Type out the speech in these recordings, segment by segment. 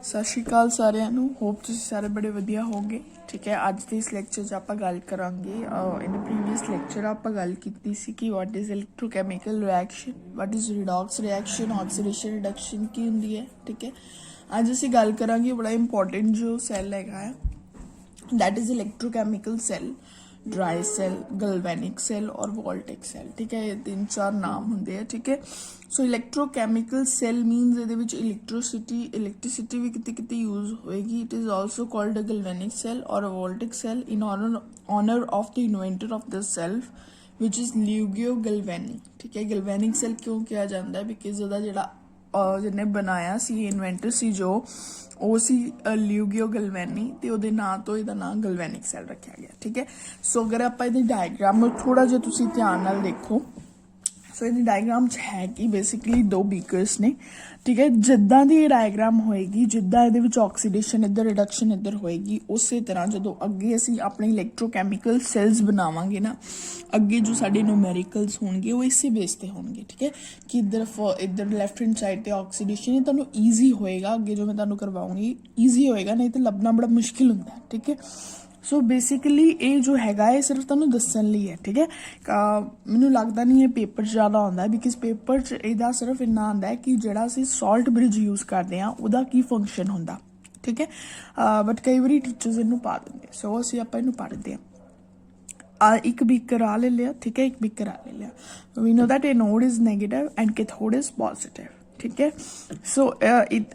सत श्री अकाल सारिਆਂ ਨੂੰ ਹੋਪ ਤੁਸੀਂ ਸਾਰੇ ਬੜੇ ਵਧੀਆ ਹੋਗੇ। ਠੀਕ ਹੈ, ਅੱਜ ਦੇ ਇਸ ਲੈਕਚਰ 'ਚ ਆਪਾਂ ਗੱਲ ਕਰਾਂਗੇ ਇਨ ਦ ਪ੍ਰੀਵੀਅਸ ਲੈਕਚਰ ਆਪਾਂ ਗੱਲ ਕੀਤੀ ਸੀ ਕਿ what is electrochemical reaction, what is redox reaction, oxidation reduction ਕੀ ਹੁੰਦੀ ਹੈ। ਠੀਕ ਹੈ, ਅੱਜ ਅਸੀਂ ਗੱਲ ਕਰਾਂਗੇ ਬੜਾ ਇੰਪੋਰਟੈਂਟ ਜੋ ਸੈੱਲ ਹੈਗਾ ਹੈ, that is electrochemical cell, dry cell, galvanic cell और वोल्टिक सेल। ठीक है, ये 3-4 नाम होंगे है। ठीक है, सो इलेक्ट्रोकेमिकल सेल मीनस ये इलैक्ट्रिसिटी भी कितने यूज होएगी। It is also called a galvanic cell और a voltaic cell in honour of the inventor of the cell which is Luigi Galvani. ठीक है, गलवैनिक सेल क्यों कहा जाता है, बिकॉज ਉਹਦਾ ਜਿਹੜਾ ਜਿਹਨੇ ਬਣਾਇਆ ਸੀ ਇਨਵੈਂਟਰ ਸੀ ਜੋ ਉਹ ਸੀ ਲਿਊਗੀਓ ਗਲਵੈਨੀ ਤੇ ਉਹਦੇ ਨਾਂ ਤੋਂ ਇਹਦਾ ਨਾਮ ਗਲਵੈਨਿਕ ਸੈੱਲ ਰੱਖਿਆ ਗਿਆ। ਠੀਕ ਹੈ, ਸੋ ਅਗਰ ਆਪਾਂ ਇਹਦੇ ਡਾਇਗਰਾਮ ਨੂੰ ਥੋੜਾ ਜਿਹਾ ਤੁਸੀਂ ਧਿਆਨ ਨਾਲ ਦੇਖੋ, ਸੋ ਇਹਦੀ ਡਾਇਗਰਾਮ 'ਚ ਹੈ ਕਿ ਬੇਸਿਕਲੀ 2 ਬੀਕਰਸ ਨੇ। ਠੀਕ ਹੈ, ਜਿੱਦਾਂ ਦੀ ਇਹ ਡਾਇਗਰਾਮ ਹੋਏਗੀ, ਜਿੱਦਾਂ ਇਹਦੇ ਵਿੱਚ ਆਕਸੀਡੇਸ਼ਨ ਇੱਧਰ ਰਿਡਕਸ਼ਨ ਇੱਧਰ ਹੋਏਗੀ, ਉਸੇ ਤਰ੍ਹਾਂ ਜਦੋਂ ਅੱਗੇ ਅਸੀਂ ਆਪਣੇ ਇਲੈਕਟ੍ਰੋਕੈਮੀਕਲ ਸੈਲਸ ਬਣਾਵਾਂਗੇ ਨਾ, ਅੱਗੇ ਜੋ ਸਾਡੇ ਨਿਊਮੈਰੀਕਲਸ ਹੋਣਗੇ ਉਹ ਇਸੇ ਬੇਸ ਤੇ ਹੋਣਗੇ। ਠੀਕ ਹੈ, ਕਿ ਇੱਧਰ ਲੈਫਟ ਹੈਂਡ ਸਾਈਡ ਤੇ ਆਕਸੀਡੇਸ਼ਨ ਇਹ ਤੁਹਾਨੂੰ ਈਜ਼ੀ ਹੋਏਗਾ, ਅੱਗੇ ਜੋ ਮੈਂ ਤੁਹਾਨੂੰ ਕਰਵਾਉਂਗੀ ਈਜ਼ੀ ਹੋਏਗਾ, ਨਹੀਂ ਤਾਂ ਲੱਭਣਾ ਬੜਾ ਮੁਸ਼ਕਿਲ ਹੁੰਦਾ। ਠੀਕ ਹੈ, ਸੋ ਬੇਸਿਕਲੀ ਇਹ ਜੋ ਹੈਗਾ ਇਹ ਸਿਰਫ ਤੁਹਾਨੂੰ ਦੱਸਣ ਲਈ ਹੈ। ਠੀਕ ਹੈ, ਮੈਨੂੰ ਲੱਗਦਾ ਨਹੀਂ ਇਹ ਪੇਪਰ 'ਚ ਜ਼ਿਆਦਾ ਆਉਂਦਾ, ਬਿਕਾਜ਼ ਪੇਪਰ 'ਚ ਇਹਦਾ ਸਿਰਫ ਇੰਨਾ ਆਉਂਦਾ ਹੈ ਕਿ ਜਿਹੜਾ ਅਸੀਂ ਸਾਲਟ ਬ੍ਰਿਜ ਯੂਜ਼ ਕਰਦੇ ਹਾਂ ਉਹਦਾ ਕੀ ਫੰਕਸ਼ਨ ਹੁੰਦਾ। ਠੀਕ ਹੈ, ਬਟ ਕਈ ਵਾਰੀ ਟੀਚਰਸ ਇਹਨੂੰ ਪਾ ਦਿੰਦੇ, ਸੋ ਅਸੀਂ ਆਪਾਂ ਇਹਨੂੰ ਪੜ੍ਹਦੇ ਹਾਂ। ਇੱਕ ਬੀਕਰ ਆ ਲੈ ਲਿਆ। ਠੀਕ ਹੈ, ਇੱਕ ਬੀਕਰ ਆ ਲੈ ਲਿਆ। We know that anode is negative and cathode is positive. ठीक है, so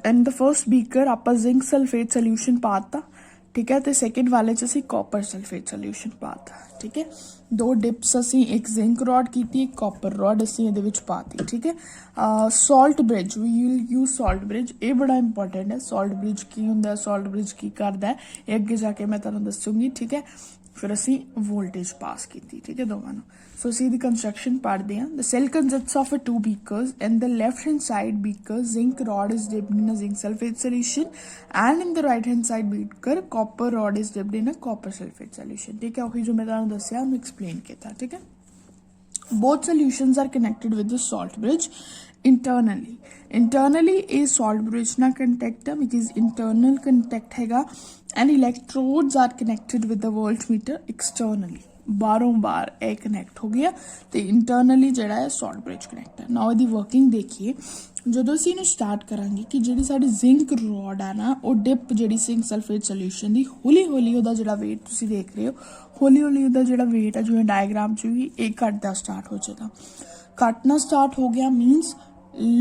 in the first beaker आप जिंक सल्फेट सोल्यूशन पाता। ठीक है, तो सैकेंड वाले च असी कॉपर सल्फेट सोल्यूशन पाता। ठीक है, 2 डिप्स असी एक जिंक रॉड की, एक कॉपर रॉड असी ये पाती। ठीक है, salt bridge we will use salt bridge, ये बड़ा इंपॉर्टेंट है। सॉल्ट ब्रिज की होंगे, सॉल्ट ब्रिज की करता है, ये अगे जाके मैं तुहानूं दसूंगी। ठीक है, फिर असी वोल्टेज पास की। ठीक है, दोवां नूं। सो असी दी कंस्ट्रक्शन पढ़ते हैं। The cell consists of 2 beakers and the left hand side beaker zinc rod is dipped in a zinc sulfate solution and in the right hand side beaker copper rod is dipped in a copper sulfate solution। ठीक है, वही जो मैं तुहानूं दस्सिया उन्हें explain किया। ठीक है, both solutions are connected with the salt bridge internally a salt bridge na contact है, because internal contact हैगा, and electrodes are connected with the voltmeter externally। ਬਾਹਰੋਂ ਬਾਹਰ ਇਹ ਕਨੈਕਟ ਹੋ ਗਿਆ ਤੇ ਇੰਟਰਨਲੀ ਜਿਹੜਾ ਹੈ ਸੌਲਟ ਬ੍ਰਿਜ ਕਨੈਕਟ ਹੈ। ਨਾਓ ਇਹਦੀ ਵਰਕਿੰਗ ਦੇਖੀਏ। ਜਦੋਂ ਅਸੀਂ ਇਹਨੂੰ ਸਟਾਰਟ ਕਰਾਂਗੇ ਕਿ ਜਿਹੜੀ ਸਾਡੀ ਜ਼ਿੰਕ ਰੋਡ ਆ ਨਾ, ਉਹ ਡਿਪ ਜਿਹੜੀ ਜ਼ਿੰਕ ਸਲਫੇਟ ਸੋਲਿਊਸ਼ਨ ਦੀ ਹੌਲੀ ਹੌਲੀ ਉਹਦਾ ਜਿਹੜਾ weight ਤੁਸੀਂ ਦੇਖ ਰਹੇ ਹੋ, ਹੌਲੀ ਹੌਲੀ ਉਹਦਾ ਜਿਹੜਾ weight ਹੈ ਜਿਵੇਂ ਡਾਇਗਰਾਮ 'ਚ ਵੀ ਇਹ ਘਟਦਾ ਸਟਾਰਟ ਹੋ ਜਾਏਗਾ। ਘਟਣਾ ਸਟਾਰਟ ਹੋ ਗਿਆ ਮੀਨਸ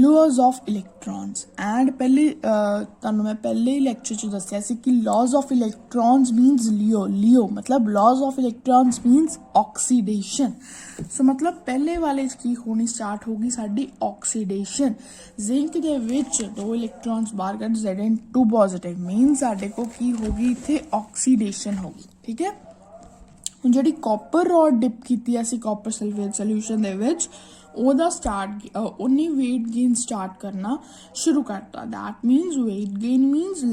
लॉज ऑफ इलैक्ट्रॉन्स। एंड पहले तुहानूं मैं पहले ही लैक्चर च दस्सिया सी कि लॉज ऑफ इलैक्ट्रॉन्स मीनस लियो मतलब लॉज ऑफ इलैक्ट्रॉन्स मीनस ऑक्सीडेशन। सो मतलब पहले वाले की होनी स्टार्ट होगी साडी ऑक्सीडेशन। जिंक दे विच 2 इलैक्ट्रॉन्स बाहर कट Zn2 पॉजिटिव मीनस साडे को की होगी इत्थे ऑक्सीडेशन होगी। ठीक है, हुण जिहड़ी कॉपर रॉड डिप कीती असी कॉपर सल्फेट सोल्यूशन दे विच ਉਹਦਾ ਸਟਾਰਟ ਉਹਨੇ weight gain ਸਟਾਰਟ ਕਰਨਾ ਸ਼ੁਰੂ ਕਰਤਾ। that means weight gain means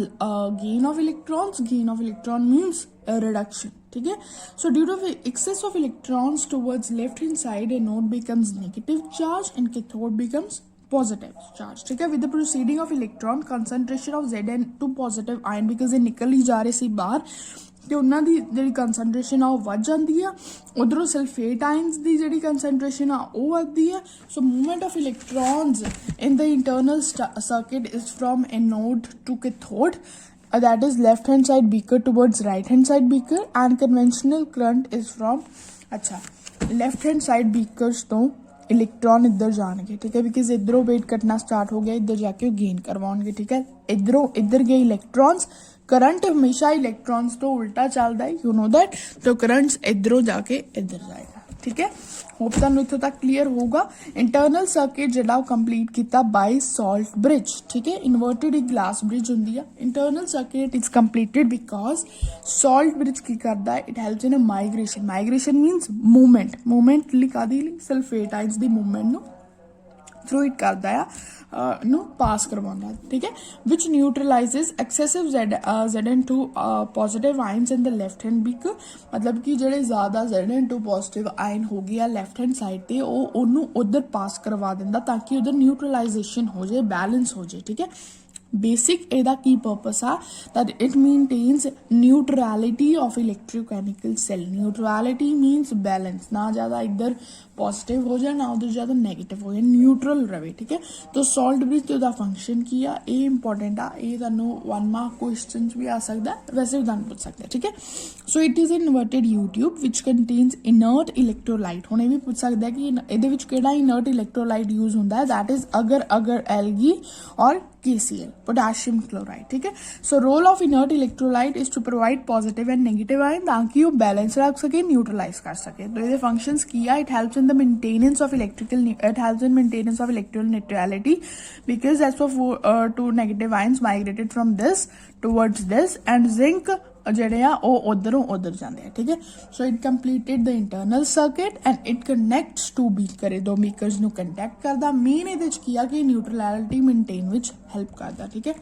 gain of electrons, gain of electron means reduction। ठीक है, so due to excess of electrons towards left hand side a node becomes negative charge and cathode becomes positive charge। ठीक है, with the proceeding of electron concentration of Zn2 positive ion, because ਇਹ ਨਿਕਲ ਹੀ ਜਾ ਰਹੇ ਸੀ ਬਾਹਰ ਤੇ ਉਹਨਾਂ ਦੀ ਜਿਹੜੀ ਕੰਸੈਂਟਰੇਸ਼ਨ ਆ ਉਹ ਵੱਧ ਜਾਂਦੀ ਆ, ਉਧਰੋਂ ਸਲਫੇਟ ਆਇਨਸ ਦੀ ਜਿਹੜੀ ਕੰਸੈਂਟਰੇਸ਼ਨ ਆ ਉਹ ਵੱਧਦੀ ਆ। So movement of electrons in the internal circuit is from anode to cathode, that is left hand side beaker towards right hand side beaker, and conventional current is from left hand side beakers ਤੋਂ electron इधर जाएंगे। ठीक है, because इधरों wait कटना start हो गया, इधर जाके गेन करवाएंगे। ठीक है, इधर गए इलैक्ट्रॉन्स, करंट हमेशा इलैक्ट्रॉन्स तो उल्टा चलता है, यू नो दैट। तो करंट्स इधरों जाके इधर जाएगा। ठीक है, होप तुहानूं इत्थों तक क्लीयर होगा। इंटरनल सर्किट जिहड़ा कंप्लीट किया बाय सॉल्ट ब्रिज। ठीक है, इन्वर्टेड एक ग्लास ब्रिज होंदी है। Internal circuit is completed because salt bridge की करता है, it helps in a migration means movement लिखादी सल्फेट आइंस दी मूवमेंट नूं थ्रू इट करता है नो पास करवाना। ठीक है, which neutralizes excessive Zn2 positive ions in the left hand beaker. मतलब कि ਜਿਹੜੇ ਜ਼ਿਆਦਾ Zn2 पॉजिटिव आयन हो गया लेफ्ट हैंड साइड ਤੇ ਉਹ ਉਹਨੂੰ ਉਧਰ ਪਾਸ ਕਰਵਾ ਦਿੰਦਾ ਤਾਂ ਕਿ ਉਧਰ ਨਿਊਟਰਲਾਈਜੇਸ਼ਨ ਹੋ ਜਾਏ, बैलेंस हो जाए। ठीक है, बेसिक ਇਹਦਾ ਕੀ ਪਰਪਸ ਆ that it maintains neutrality of electrochemical cell. neutrality means balance, ना ज़्यादा इधर पॉजिटिव हो जाए ना उधर ज़्यादा नेगेटिव हो जाए, न्यूट्रल रहे, ठीक है। तो सॉल्ट ब्रिज तो ਉਹਦਾ फंक्शन की आ, ये इंपॉर्टेंट आ, ये ਤੁਹਾਨੂੰ 1 मार्क क्वेश्चन भी आ सकता है, वैसे भी ਤੁਹਾਨੂੰ पूछ सकते हैं, ठीक है। So it is inverted you tube which contains inert electrolyte. ਹੁਣ ਇਹ ਵੀ ਪੁੱਛ ਸਕਦਾ है कि ਇਹਦੇ ਵਿੱਚ ਕਿਹੜਾ ਇਨਰਟ ਇਲੈਕਟ੍ਰੋਲਾइट यूज ਹੁੰਦਾ है, दैट इज अगर एल्गी और KCl, पोटेशियम क्लोराइड, ठीक है। So role of inert electrolyte is to provide positive and negative ion ताकि वो बैलेंस रख सके, न्यूट्रलाइज कर सके। तो ये फंक्शंस किया, it helps in the maintenance of electrical, it helps in maintenance of electrical neutrality because as for two negative ions migrated from this towards this and zinc ਜਿਹੜੇ ਆ ਉਹ ਉਧਰੋਂ ਉਧਰ ਜਾਂਦੇ ਆ, ਠੀਕ ਹੈ। So it completed the internal circuit and it connects to beaker, ਦੋ ਬੀਕਰਸ ਨੂੰ ਕੰਟੈਕਟ ਕਰਦਾ। ਮੇਨ ਇਹਦੇ ਚ ਕੀ ਆ ਕਿ ਨਿਊਟਰੈਲਿਟੀ ਮੇਨਟੇਨ ਵਿੱਚ ਹੈਲਪ ਕਰਦਾ, ਠੀਕ ਹੈ।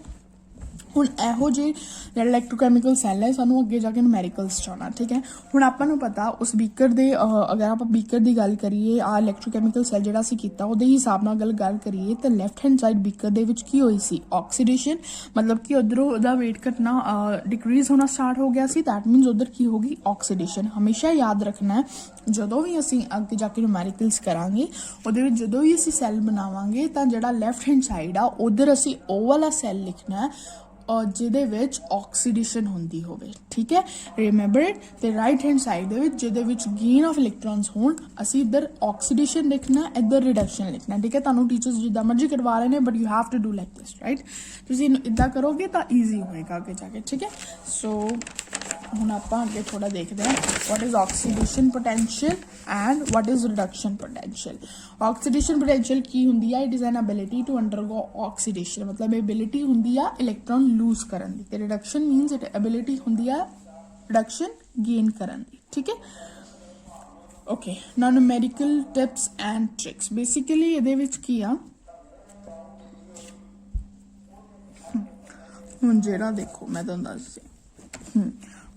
ਹੁਣ ਇਹੋ ਜਿਹੇ ਜਿਹੜਾ ਇਲੈਕਟ੍ਰੋਕੈਮੀਕਲ ਸੈੱਲ ਹੈ ਸਾਨੂੰ ਅੱਗੇ ਜਾ ਕੇ ਨੂਮੈਰੀਕਲਸ ਚ ਆਉਣਾ, ਠੀਕ ਹੈ। ਹੁਣ ਆਪਾਂ ਨੂੰ ਪਤਾ ਉਸ ਬੀਕਰ ਦੇ ਅਗਰ ਆਪਾਂ ਬੀਕਰ ਦੀ ਗੱਲ ਕਰੀਏ, ਆ ਇਲੈਕਟ੍ਰੋਕੈਮੀਕਲ ਸੈੱਲ ਜਿਹੜਾ ਅਸੀਂ ਕੀਤਾ ਉਹਦੇ ਹਿਸਾਬ ਨਾਲ ਗੱਲ ਕਰੀਏ ਤਾਂ ਲੈਫਟ ਹੈਂਡ ਸਾਈਡ ਬੀਕਰ ਦੇ ਵਿੱਚ ਕੀ ਹੋਈ ਸੀ, ਆਕਸੀਡੇਸ਼ਨ, ਮਤਲਬ ਕਿ ਉਧਰੋਂ ਉਹਦਾ ਵੇਟ ਘਟਣਾ ਡਿਕਰੀਜ਼ ਹੋਣਾ ਸਟਾਰਟ ਹੋ ਗਿਆ ਸੀ। ਦੈਟ ਮੀਨਸ ਉਧਰ ਕੀ ਹੋਗੀ, ਆਕਸੀਡੇਸ਼ਨ। ਹਮੇਸ਼ਾ ਯਾਦ ਰੱਖਣਾ ਜਦੋਂ ਵੀ ਅਸੀਂ ਅੱਗੇ ਜਾ ਕੇ ਨੂਮੈਰੀਕਲਸ ਕਰਾਂਗੇ ਉਹਦੇ ਵਿੱਚ ਜਦੋਂ ਵੀ ਅਸੀਂ ਸੈੱਲ ਬਣਾਵਾਂਗੇ ਤਾਂ ਜਿਹੜਾ ਲੈਫਟ ਹੈਂਡ ਸਾਈਡ ਆ ਉਧਰ ਅਸੀਂ ਉਹ ਵਾਲਾ ਸੈੱਲ ਲਿਖਣਾ ਹੈ ਜਿਹਦੇ ਵਿੱਚ ਆਕਸੀਡੇਸ਼ਨ ਹੁੰਦੀ ਹੋਵੇ, ਠੀਕ ਹੈ। Remember it. ਤੇ ਰਾਈਟ ਹੈਂਡ ਸਾਈਡ ਦੇ ਵਿੱਚ ਜਿਹਦੇ ਵਿੱਚ ਗੇਨ ਆਫ ਇਲੈਕਟ੍ਰੋਨਸ ਹੋਣ ਅਸੀਂ ਇੱਧਰ ਆਕਸੀਡੇਸ਼ਨ ਲਿਖਣਾ, ਇੱਧਰ ਰਿਡਕਸ਼ਨ ਲਿਖਣਾ, ਠੀਕ ਹੈ। ਤੁਹਾਨੂੰ ਟੀਚਰਸ ਜਿੱਦਾਂ ਮਰਜ਼ੀ ਕਰਵਾ ਰਹੇ ਨੇ but you have to do like this, right. ਤੁਸੀਂ ਇਹਨੂੰ ਇੱਦਾਂ ਕਰੋਗੇ ਤਾਂ ਈਜ਼ੀ ਹੋਏਗਾ ਅੱਗੇ ਜਾ ਕੇ, ਠੀਕ ਹੈ। ਸੋ ਹੁਣ ਆਪਾਂ ਅੱਗੇ ਥੋੜਾ ਦੇਖਦੇ ਹਾਂ what is oxidation potential and what is reduction potential. oxidation potential ਕੀ ਹੁੰਦੀ ਆ, it is an ability to undergo oxidation, ਮਤਲਬ ability ਹੁੰਦੀ ਆ ਇਲੈਕਟ੍ਰੋਨ ਲੂਜ਼ ਕਰਨ ਦੀ, ਤੇ reduction means it ability ਹੁੰਦੀ ਆ reduction gain ਕਰਨ ਦੀ, ਠੀਕ ਹੈ। okay, now numerical tips and tricks. basically ਇਹਦੇ ਵਿੱਚ ਕੀ ਆ, ਹੁਣ ਜਿਹੜਾ ਦੇਖੋ ਮੈਂ ਤੁਹਾਨੂੰ ਦੱਸਦੀ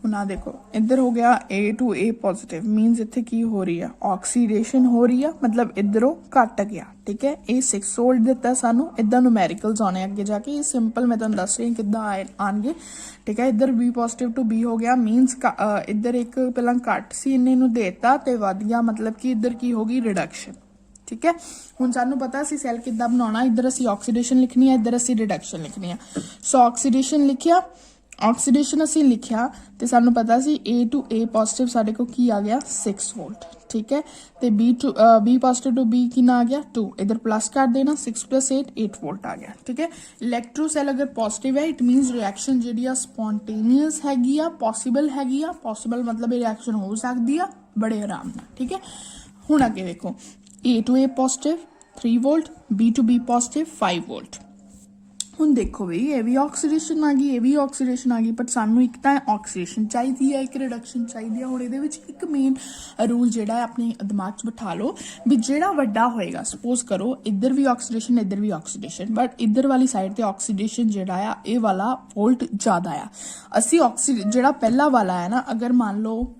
ਹੁਣ ਆ ਦੇਖੋ ਇੱਧਰ ਹੋ ਗਿਆ A to A positive, means ਇੱਥੇ ਕੀ ਹੋ ਰਹੀ ਆ, ਆਕਸੀਡੇਸ਼ਨ ਹੋ ਰਹੀ ਆ, ਮਤਲਬ ਇੱਧਰੋਂ ਘਟ ਗਿਆ, ਠੀਕ ਹੈ। ਇਹ 6 ਵੋਲਟ ਦਿੱਤਾ ਸਾਨੂੰ, ਇੱਦਾਂ ਨੂਮੈਰੀਕਲਸ ਆਉਣੇ ਅੱਗੇ ਜਾ ਕੇ। ਇਹ ਸਿੰਪਲ ਮੈਂ ਤੁਹਾਨੂੰ ਦੱਸ ਰਹੀ ਕਿੱਦਾਂ ਆਉਣਗੇ, ਠੀਕ ਹੈ। ਇੱਧਰ B ਪੋਜ਼ਿਟਿਵ ਟੂ B ਹੋ ਗਿਆ, ਮੀਨਸ ਇੱਧਰ ਇੱਕ ਪਹਿਲਾਂ ਘੱਟ ਸੀ ਇਹਨੇ ਨੂੰ ਦੇਤਾ ਤੇ ਵੱਧ ਗਿਆ, ਮਤਲਬ ਕਿ ਇੱਧਰ ਕੀ ਹੋ ਗਈ, ਰਿਡਕਸ਼ਨ, ਠੀਕ ਹੈ। ਹੁਣ ਸਾਨੂੰ ਪਤਾ ਅਸੀਂ ਸੈੱਲ ਕਿੱਦਾਂ ਬਣਾਉਣਾ, ਇੱਧਰ ਅਸੀਂ ਆਕਸੀਡੇਸ਼ਨ ਲਿਖਣੀ ਹੈ, ਇੱਧਰ ਅਸੀਂ ਰਿਡਕਸ਼ਨ ਲਿਖਣੀ ਹੈ। ਸੋ ਆਕਸੀਡੇਸ਼ਨ ਲਿਖਿਆ, ਆਕਸੀਡੇਸ਼ਨ ਅਸੀਂ ਲਿਖਿਆ ਤੇ ਸਾਨੂੰ ਪਤਾ ਸੀ A to A ਪੋਜ਼ਿਟਿਵ ਸਾਡੇ ਕੋਲ ਕੀ ਆ ਗਿਆ, 6 ਵੋਲਟ, ਠੀਕ ਹੈ। ਤੇ B ਪੋਜ਼ਿਟਿਵ ਟੂ B ਕਿੰਨਾ ਆ ਗਿਆ, 2, ਇਧਰ ਪਲੱਸ ਕਰ ਦੇਣਾ, 6 + 8 8 ਵੋਲਟ ਆ ਗਿਆ, ਠੀਕ ਹੈ। ਇਲੈਕਟ੍ਰੋਸੈਲ ਅਗਰ ਪੋਜ਼ਿਟਿਵ ਹੈ ਇਟ ਮੀਨਸ ਰਿਐਕਸ਼ਨ ਜਿਹੜੀ ਆ ਸਪੌਂਟੇਨੀਅਸ ਹੈਗੀ ਆ, ਪੋਸੀਬਲ ਹੈਗੀ ਆ। ਪੋਸੀਬਲ ਮਤਲਬ ਇਹ ਰਿਐਕਸ਼ਨ ਹੋ ਸਕਦੀ ਆ ਬੜੇ ਆਰਾਮ ਨਾਲ, ਠੀਕ ਹੈ। ਹੁਣ ਅੱਗੇ ਵੇਖੋ A to A positive 3 volt, B to B positive 5 volt. ਹੁਣ ਦੇਖੋ ਵੀ ਇਹ ਵੀ ਆਕਸੀਡੇਸ਼ਨ ਆ ਗਈ, ਇਹ ਵੀ ਆਕਸੀਡੇਸ਼ਨ ਆ ਗਈ, ਬਟ ਸਾਨੂੰ ਇੱਕ ਤਾਂ ਆਕਸੀਡੇਸ਼ਨ ਚਾਹੀਦੀ ਹੈ, ਇੱਕ ਰਿਡਕਸ਼ਨ ਚਾਹੀਦੀ ਹੈ। ਹੁਣ ਇਹਦੇ ਵਿੱਚ ਇੱਕ ਮੇਨ ਰੂਲ ਜਿਹੜਾ ਹੈ ਆਪਣੇ ਦਿਮਾਗ 'ਚ ਬਿਠਾ ਲਓ ਵੀ ਜਿਹੜਾ ਵੱਡਾ ਹੋਏਗਾ, ਸਪੋਜ਼ ਕਰੋ ਇੱਧਰ ਵੀ ਆਕਸੀਡੇਸ਼ਨ ਇੱਧਰ ਵੀ ਆਕਸੀਡੇਸ਼ਨ, ਬਟ ਇੱਧਰ ਵਾਲੀ ਸਾਈਡ ਤੇ ਆਕਸੀਡੇਸ਼ਨ ਜਿਹੜਾ ਆ ਇਹ ਵਾਲਾ ਵੋਲਟ ਜ਼ਿਆਦਾ ਆ। ਅਸੀਂ ਜਿਹੜਾ ਪਹਿਲਾ ਵਾਲਾ ਹੈ ਨਾ, ਅਗਰ ਮੰਨ ਲਓ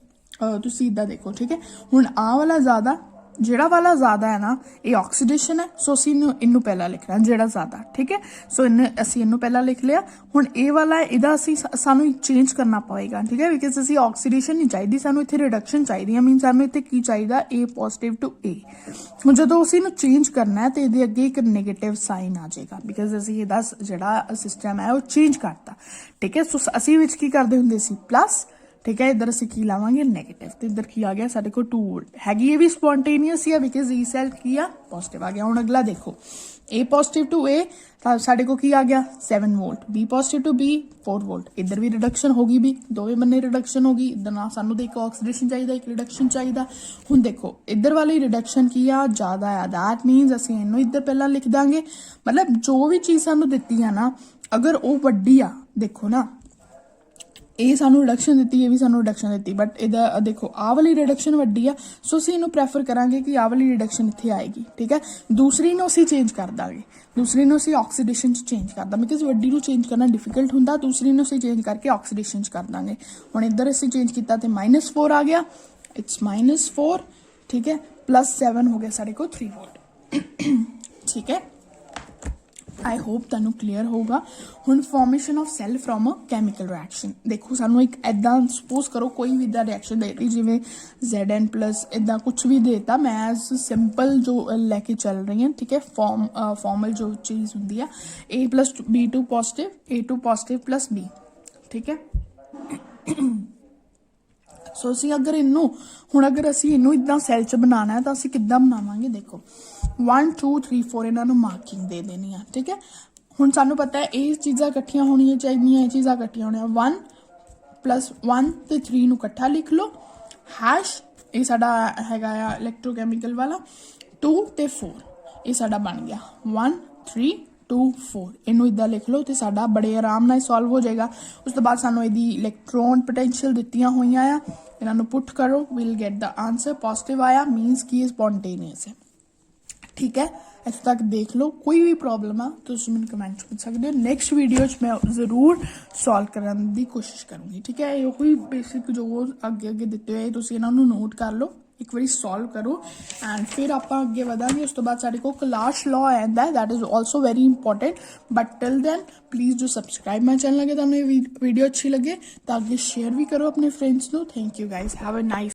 ਤੁਸੀਂ ਇੱਦਾਂ ਦੇਖੋ, ਠੀਕ ਹੈ। ਹੁਣ ਆਹ ਵਾਲਾ ਜ਼ਿਆਦਾ, ਜਿਹੜਾ ਵਾਲਾ ਜ਼ਿਆਦਾ ਹੈ ਨਾ ਇਹ ਆਕਸੀਡੇਸ਼ਨ ਹੈ, ਸੋ ਅਸੀਂ ਇਹਨੂੰ ਪਹਿਲਾਂ ਲਿਖਣਾ ਜਿਹੜਾ ਜ਼ਿਆਦਾ, ਠੀਕ ਹੈ। ਸੋ ਅਸੀਂ ਇਹਨੂੰ ਪਹਿਲਾਂ ਲਿਖ ਲਿਆ। ਹੁਣ ਇਹ ਵਾਲਾ ਇਹਦਾ ਸਾਨੂੰ ਚੇਂਜ ਕਰਨਾ ਪਵੇਗਾ, ਠੀਕ ਹੈ, ਬਿਕਾਜ਼ ਅਸੀਂ ਆਕਸੀਡੇਸ਼ਨ ਨਹੀਂ ਚਾਹੀਦੀ, ਸਾਨੂੰ ਇੱਥੇ ਰਿਡਕਸ਼ਨ ਚਾਹੀਦੀ ਹੈ। ਮੀਨ ਸਾਨੂੰ ਇੱਥੇ ਕੀ ਚਾਹੀਦਾ, A ਪੋਜ਼ਿਟਿਵ ਟੂ A। ਹੁਣ ਜਦੋਂ ਅਸੀਂ ਇਹਨੂੰ ਚੇਂਜ ਕਰਨਾ ਹੈ ਤੇ ਇਹਦੇ ਅੱਗੇ ਇੱਕ ਨੈਗੇਟਿਵ ਸਾਈਨ ਆ ਜਾਏਗਾ, ਬਿਕਾਜ਼ ਅਸੀਂ ਇਹਦਾ ਜਿਹੜਾ ਸਿਸਟਮ ਹੈ ਉਹ ਚੇਂਜ ਕਰਤਾ, ਠੀਕ ਹੈ। ਸੋ ਅਸੀਂ ਵਿੱਚ ਕੀ ਕਰਦੇ ਹੁੰਦੇ ਸੀ, ਪਲੱਸ, ਠੀਕ ਹੈ। ਇੱਧਰ ਅਸੀਂ ਕੀ ਲਾਵਾਂਗੇ, ਨੈਗੇਟਿਵ, ਤੇ ਇੱਧਰ ਕੀ ਆ ਗਿਆ ਸਾਡੇ ਕੋਲ 2 ਵੋਲਟ ਹੈਗੀ, ਇਹ ਵੀ ਸਪੌਂਟੇਨੀਅਸ ਹੀ ਆ ਬਿਕਾਜ਼ E ਸੈੱਲ ਕੀ ਆ, ਪੋਜ਼ਿਟਿਵ ਆ ਗਿਆ। ਹੁਣ ਅਗਲਾ ਦੇਖੋ A ਪੋਜ਼ਿਟਿਵ ਟੂ A ਤਾਂ ਸਾਡੇ ਕੋਲ ਕੀ ਆ ਗਿਆ, 7 volt, B positive to B 4 volt. ਇੱਧਰ ਵੀ ਰਿਡਕਸ਼ਨ ਹੋ ਗਈ, ਵੀ ਦੋਵੇਂ ਬੰਨੇ ਰਿਡਕਸ਼ਨ ਹੋ ਗਈ। ਇੱਧਰ ਨਾ ਸਾਨੂੰ ਤਾਂ ਇੱਕ ਆਕਸੀਡੇਸ਼ਨ ਚਾਹੀਦਾ, ਇੱਕ ਰਿਡਕਸ਼ਨ ਚਾਹੀਦਾ। ਹੁਣ ਦੇਖੋ ਇੱਧਰ ਵਾਲੀ ਰਿਡਕਸ਼ਨ ਕੀ ਆ, ਜ਼ਿਆਦਾ ਆ, ਦੈਟ ਮੀਨਸ ਅਸੀਂ ਇਹਨੂੰ ਇੱਧਰ ਪਹਿਲਾਂ ਲਿਖ ਦਾਂਗੇ। ਮਤਲਬ ਜੋ ਵੀ ਚੀਜ਼ ਸਾਨੂੰ ਦਿੱਤੀ ਆ ਨਾ, ਅਗਰ ਉਹ ਵੱਡੀ ਆ, ਦੇਖੋ ਨਾ ਇਹ ਸਾਨੂੰ ਰਿਡਕਸ਼ਨ ਦਿੱਤੀ, ਇਹ ਵੀ ਸਾਨੂੰ ਰਿਡਕਸ਼ਨ ਦਿੱਤੀ, ਬਟ ਇਹਦਾ ਦੇਖੋ ਆਹ ਵਾਲੀ ਰਿਡਕਸ਼ਨ ਵੱਡੀ ਆ, ਸੋ ਅਸੀਂ ਇਹਨੂੰ ਪ੍ਰੈਫਰ ਕਰਾਂਗੇ ਕਿ ਆਹ ਵਾਲੀ ਰਿਡਕਸ਼ਨ ਇੱਥੇ ਆਏਗੀ, ਠੀਕ ਹੈ। ਦੂਸਰੀ ਨੂੰ ਅਸੀਂ ਚੇਂਜ ਕਰ ਦਾਂਗੇ, ਦੂਸਰੀ ਨੂੰ ਅਸੀਂ ਆਕਸੀਡੇਸ਼ਨ 'ਚ ਚੇਂਜ ਕਰ ਦਾਂ, ਬਿਕਾਜ਼ ਵੱਡੀ ਨੂੰ ਚੇਂਜ ਕਰਨਾ ਡਿਫੀਕਲਟ ਹੁੰਦਾ, ਦੂਸਰੀ ਨੂੰ ਅਸੀਂ ਚੇਂਜ ਕਰਕੇ ਆਕਸੀਡੇਸ਼ਨ 'ਚ ਕਰ ਦਾਂਗੇ। ਹੁਣ ਇੱਧਰ ਅਸੀਂ ਚੇਂਜ ਕੀਤਾ ਤੇ -4 ਆ ਗਿਆ, ਇਟਸ -4, ਠੀਕ ਹੈ। +7 ਹੋ ਗਿਆ ਸਾਡੇ ਕੋਲ 3 ਵੋਲਟ, ਠੀਕ ਹੈ। आई होप तुहानू क्लीयर होगा। हुण formation of cell from a chemical reaction, देखो सानू एक ऐदा सपोज करो कोई भी इदा रिएक्शन देती जिवें Zn+ इदा कुछ भी देता, मैं एज सिंपल जो लैके चल रही हैं, ठीक है। फॉर्मल जो चीज़ होंगी है A+ B2 positive A2 positive plus B, ठीक है। सो असी अगर इनू हुण अगर असी इनू इदा सैल च बनाना है तो असी किद्दां बनावांगे, देखो 1 2 3 4 इन्हों मार्किंग दे देनी है, ठीक है। हुण सानू पता है ये चीज़ां इकट्ठियां होनियां चाहिए, ये चीज़ां इकट्ठियां होनियां 1+1 ते 3 नू इकट्ठा लिख लो, हैश ये साडा हैगा आ इलैक्ट्रोकैमिकल वाला 2 ते 4 ये साडा बन गया 1 3 2 4 इनू इदा लिख लो तो साडा बड़े आराम नाल सॉल्व हो जाएगा। उस तो बाद सानू इहदी इलैक्ट्रॉन पोटैंशियल दित्तियां होईयां आ, इन्हां पुट करो, will get the answer. Positive आया मीनस कि स्पॉन्टेनियस है, ठीक है। इतने तक देख लो, कोई भी प्रॉब्लम आ तो तुम मैंने कमेंट कर सकते हो। नैक्सट वीडियो मैं जरूर सॉल्व करने की कोशिश करूँगी, ठीक है। ये कोई बेसिक जो अगे अगे दिते हुए तुम इन्होंने नोट कर लो, एक बार सॉल्व करो एंड फिर आप अगे वधांगे। उस तो बाद साडे कोल क्लास लॉ आंदा है, that is also very important. But till then please जो सब्सक्राइब माई चैनल अगर तुम्हें वीडियो अच्छी लगे तो आगे शेयर भी करो अपने फ्रेंड्स को। Thank you guys, have a nice